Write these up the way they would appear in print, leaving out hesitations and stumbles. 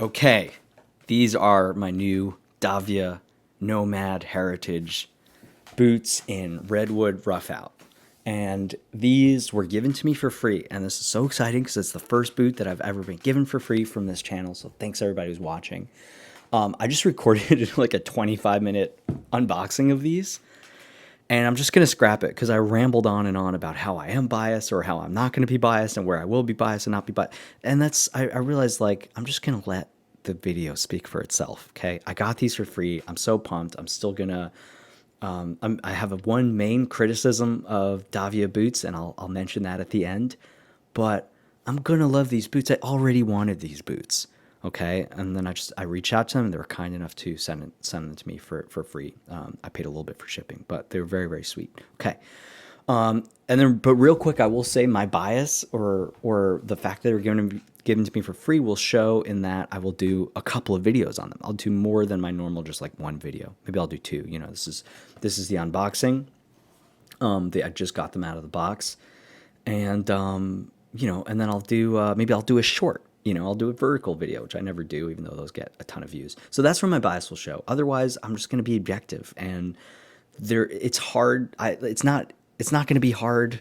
Okay, these are my new DIEVIER Nomad Heritage boots in Redwood Rough Out. And these were given to me for free. And this is so exciting because it's the first boot that I've ever been given for free from this channel. So thanks everybody who's watching. I just recorded like a 25-minute unboxing of these. And I'm just going to scrap it because I rambled on and on about how I am biased or how I'm not going to be biased and where I will be biased and not be biased. And I realized like I'm just going to let the video speak for itself. Okay. I got these for free. I'm so pumped. I'm still going to, I have one main criticism of DIEVIER boots and I'll mention that at the end, but I'm going to love these boots. I already wanted these boots. Okay, and then I reached out to them, and they were kind enough to send them to me for free. I paid a little bit for shipping, but they were very, very sweet. Okay, and then but real quick, I will say my bias or the fact that they were given to me for free will show in that I will do a couple of videos on them. I'll do more than my normal, just like one video. Maybe I'll do two. You know, this is the unboxing. I just got them out of the box, and you know, and then I'll do maybe I'll do a short. You know, I'll do a vertical video, which I never do, even though those get a ton of views. So that's where my bias will show. Otherwise, I'm just going to be objective, and it's hard. It's not going to be hard.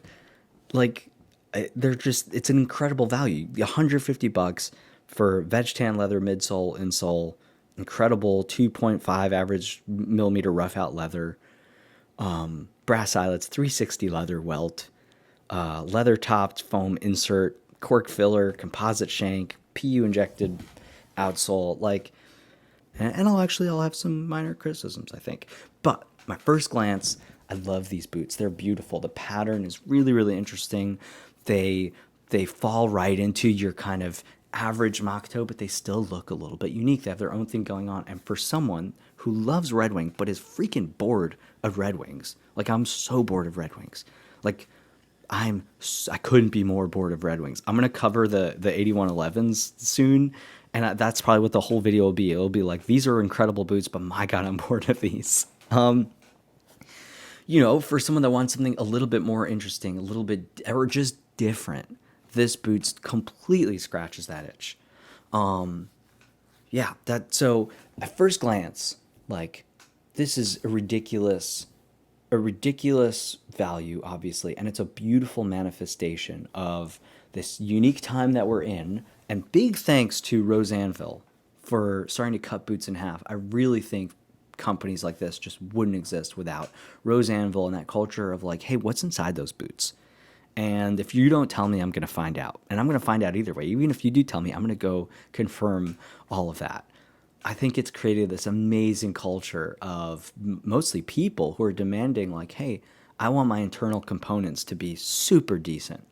Like it's an incredible value. $150 for veg tan leather midsole, insole, incredible 2.5 average millimeter rough out leather, brass eyelets, 360 leather welt, leather topped foam insert, cork filler, composite shank, PU injected outsole, like, and I'll have some minor criticisms, I think. But my first glance, I love these boots. They're beautiful. The pattern is really, really interesting. They fall right into your kind of average mock toe, but they still look a little bit unique. They have their own thing going on. And for someone who loves Red Wing, but is freaking bored of Red Wings, like I'm so bored of Red Wings, like I couldn't be more bored of Red Wings. I'm going to cover the 8111s soon, and that's probably what the whole video will be. It'll be like, these are incredible boots, but my God, I'm bored of these. You know, for someone that wants something a little bit more interesting, a little bit, or just different, this boots completely scratches that itch. Yeah, so at first glance, like, this is a ridiculous value, obviously, and it's a beautiful manifestation of this unique time that we're in. And big thanks to Roseanneville for starting to cut boots in half. I really think companies like this just wouldn't exist without Roseanneville and that culture of like, hey, what's inside those boots? And if you don't tell me, I'm going to find out. And I'm going to find out either way. Even if you do tell me, I'm going to go confirm all of that. I think it's created this amazing culture of mostly people who are demanding like, hey, I want my internal components to be super decent,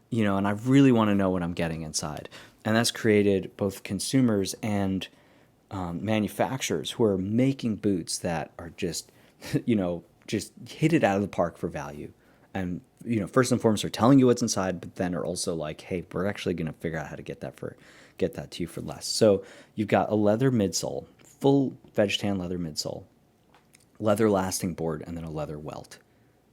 you know, and I really want to know what I'm getting inside. And that's created both consumers and manufacturers who are making boots that are just, you know, just hit it out of the park for value. And, you know, first and foremost are telling you what's inside, but then are also like, hey, we're actually going to figure out how to get that to you for less. So you've got a leather midsole, full veg tan leather midsole, leather lasting board, and then a leather welt,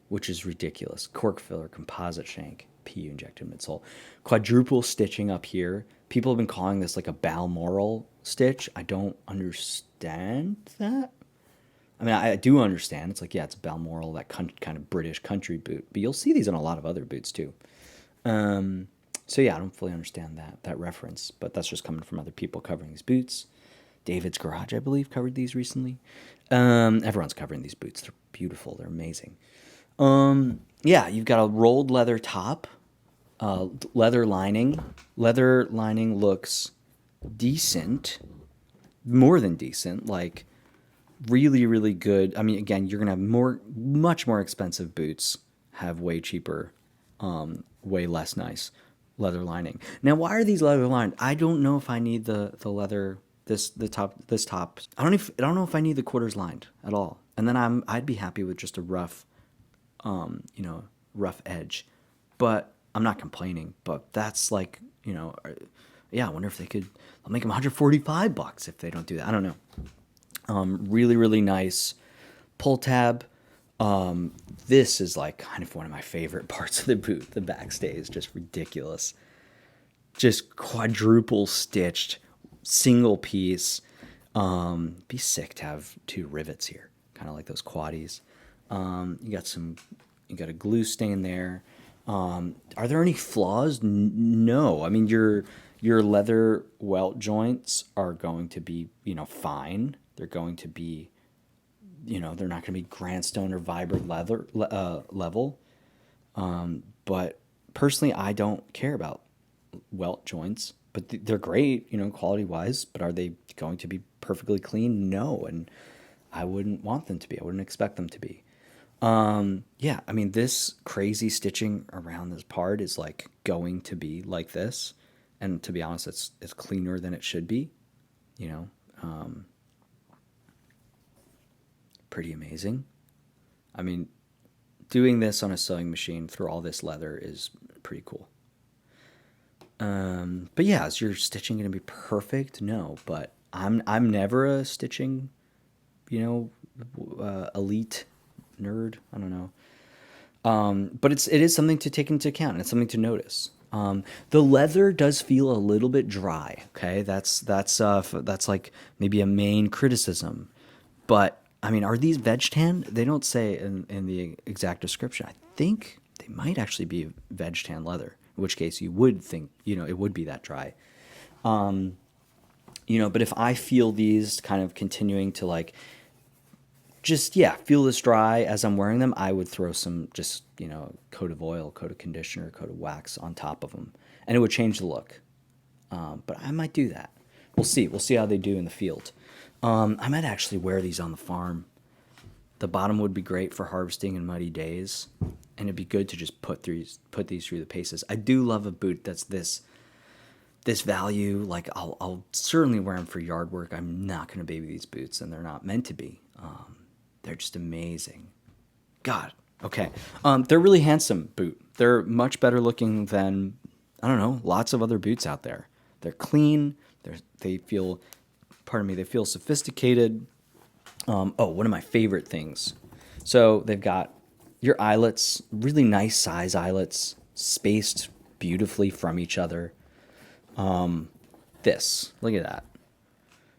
which is ridiculous. Cork filler, composite shank, PU injected midsole, quadruple stitching up here. People have been calling this like a Balmoral stitch. I don't understand that. I mean, I do understand. It's like, yeah, it's Balmoral, that kind of British country boot. But you'll see these on a lot of other boots too. So yeah, I don't fully understand that reference, but that's just coming from other people covering these boots. David's Garage, I believe, covered these recently. Everyone's covering these boots. They're beautiful. They're amazing. Yeah, you've got a rolled leather top, leather lining. Leather lining looks decent, more than decent, like really, really good. I mean, again, you're going to have much more expensive boots have way cheaper, way less nice leather lining. Now, why are these leather lined? I don't know if I need the leather, this top. I don't know if I need the quarters lined at all. And then I'd be happy with just a rough, you know, rough edge. But I'm not complaining. But that's like, you know, yeah, I wonder if I'll make them $145 if they don't do that. I don't know. Really, really nice pull tab. This is like kind of one of my favorite parts of the boot. The backstay is just ridiculous. Just quadruple stitched single piece. Be sick to have two rivets here, kind of like those quaddies. You got a glue stain there. Are there any flaws? No. I mean, your leather welt joints are going to be, fine. They're going to be, they're not going to be grandstone or vibrant level. But personally, I don't care about welt joints, but they're great, quality wise. But are they going to be perfectly clean? No, and I wouldn't want them to be. I wouldn't expect them to be. Yeah, I mean, this crazy stitching around this part is like going to be like this, and to be honest, it's cleaner than it should be. You know, pretty amazing. I mean, doing this on a sewing machine through all this leather is pretty cool. But yeah, is your stitching going to be perfect? No, but I'm never a stitching, elite nerd. I don't know. But it is something to take into account, and it's something to notice. The leather does feel a little bit dry. Okay, that's like maybe a main criticism. But I mean, are these veg tan? They don't say in the exact description. I think they might actually be veg tan leather. In which case, you would think it would be that dry. But if I feel these kind of continuing to like just feel this dry as I'm wearing them, I would throw some just coat of oil, coat of conditioner, coat of wax on top of them, and it would change the look. But I might do that. We'll see how they do in the field. I might actually wear these on the farm. The bottom would be great for harvesting and muddy days, and it'd be good to just put these through the paces. I do love a boot that's this value. Like I'll certainly wear them for yard work. I'm not gonna baby these boots, and they're not meant to be. They're just amazing. God. Okay. They're really handsome boot. They're much better looking than, I don't know, lots of other boots out there. They're clean. They feel, pardon me, they feel sophisticated. One of my favorite things. So they've got your eyelets, really nice size eyelets, spaced beautifully from each other. Look at that.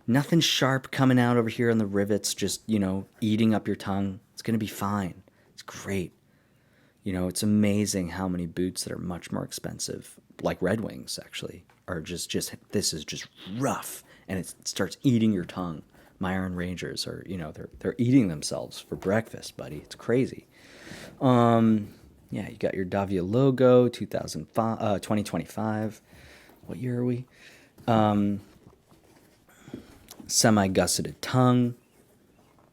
Nothing sharp coming out over here on the rivets, just, eating up your tongue. It's going to be fine. It's great. It's amazing how many boots that are much more expensive, like Red Wings actually, are just this is just rough, and it starts eating your tongue. My Iron Rangers are, they're eating themselves for breakfast, buddy. It's crazy. You got your Davia logo, 2025. What year are we? Semi-gusseted tongue.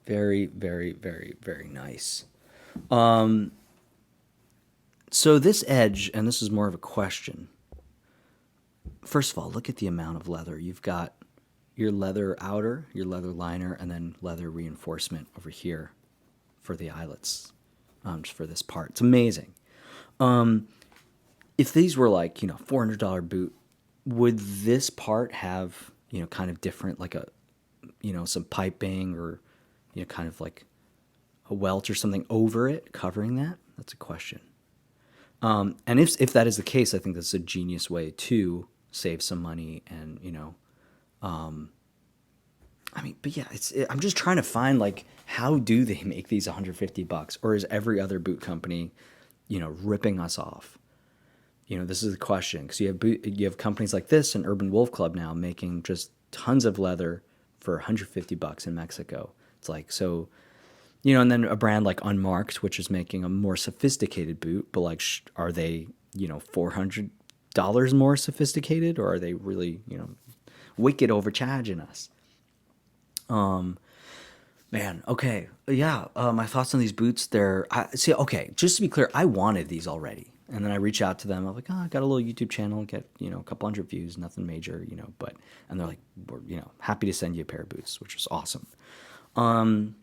Very, very, very, very nice. So this edge, and this is more of a question. First of all, look at the amount of leather. You've got your leather outer, your leather liner, and then leather reinforcement over here for the eyelets, just for this part. It's amazing. If these were like, $400 boot, would this part have, kind of different, like some piping or, kind of like a welt or something over it covering that? That's a question. And if that is the case, I think that's a genius way to save some money and, but yeah, I'm just trying to find like, how do they make these $150, or is every other boot company, ripping us off? This is the question, because you have companies like this and Urban Wolf Club now making just tons of leather for $150 in Mexico. It's like, so, and then a brand like Unmarked, which is making a more sophisticated boot, but like, are they, $400 more sophisticated, or are they really, wicked overcharging us? Man, okay. Yeah, my thoughts on these boots, just to be clear, I wanted these already. And then I reach out to them. I'm like, I got a little YouTube channel, get, a couple hundred views, nothing major, and they're like, we're, happy to send you a pair of boots, which was awesome. I'm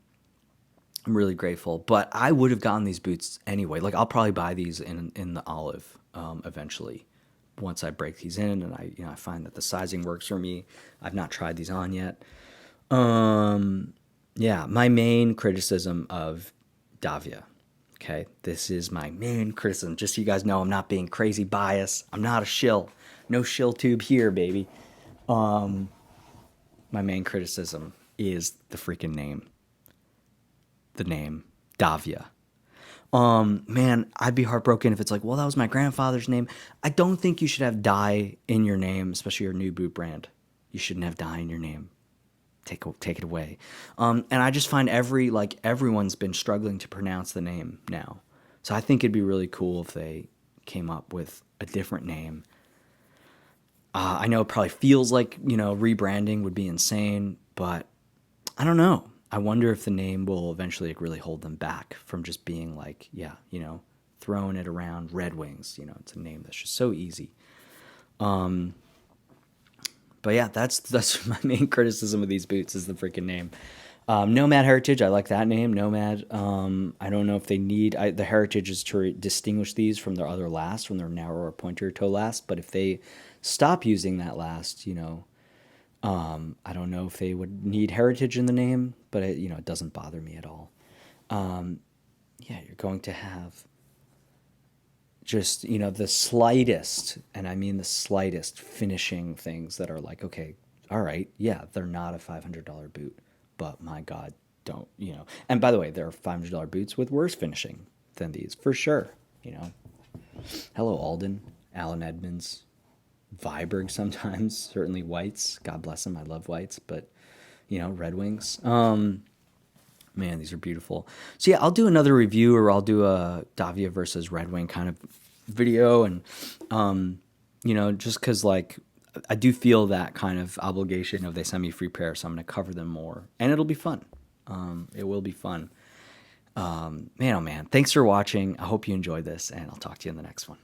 really grateful, but I would have gotten these boots anyway. Like, I'll probably buy these in the Olive, eventually, once I break these in and I find that the sizing works for me. I've not tried these on yet. Yeah, my main criticism of Davia. Okay, this is my main criticism. Just so you guys know, I'm not being crazy biased. I'm not a shill. No shill tube here, baby. my main criticism is the freaking name. The name, Davia. Man, I'd be heartbroken if it's like, well, that was my grandfather's name. I don't think you should have Die in your name, especially your new boot brand. You shouldn't have Die in your name. Take it away. And I just find everyone's been struggling to pronounce the name now. So I think it'd be really cool if they came up with a different name. I know it probably feels like, rebranding would be insane, but I don't know. I wonder if the name will eventually really hold them back from just being like, throwing it around Red Wings. It's a name that's just so easy. But yeah, that's my main criticism of these boots is the freaking name. Nomad Heritage, I like that name, Nomad. I don't know if they need the Heritage is to distinguish these from their other last, from their narrower pointer toe last. But if they stop using that last, I don't know if they would need Heritage in the name, but it doesn't bother me at all. Yeah, you're going to have just, the slightest, and I mean the slightest finishing things that are like, okay, all right, yeah, they're not a $500 boot, but my God, don't, and by the way, there are $500 boots with worse finishing than these, for sure, Hello, Alden, Alan Edmonds, Viberg sometimes, certainly Whites, God bless them, I love Whites, but, Red Wings, man, these are beautiful. So yeah, I'll do another review, or I'll do a Davia versus Red Wing kind of video, and just because I do feel that kind of obligation of they send me a free pair, so I'm going to cover them more, and it'll be fun. It will be fun. Man, oh man, thanks for watching. I hope you enjoyed this, and I'll talk to you in the next one.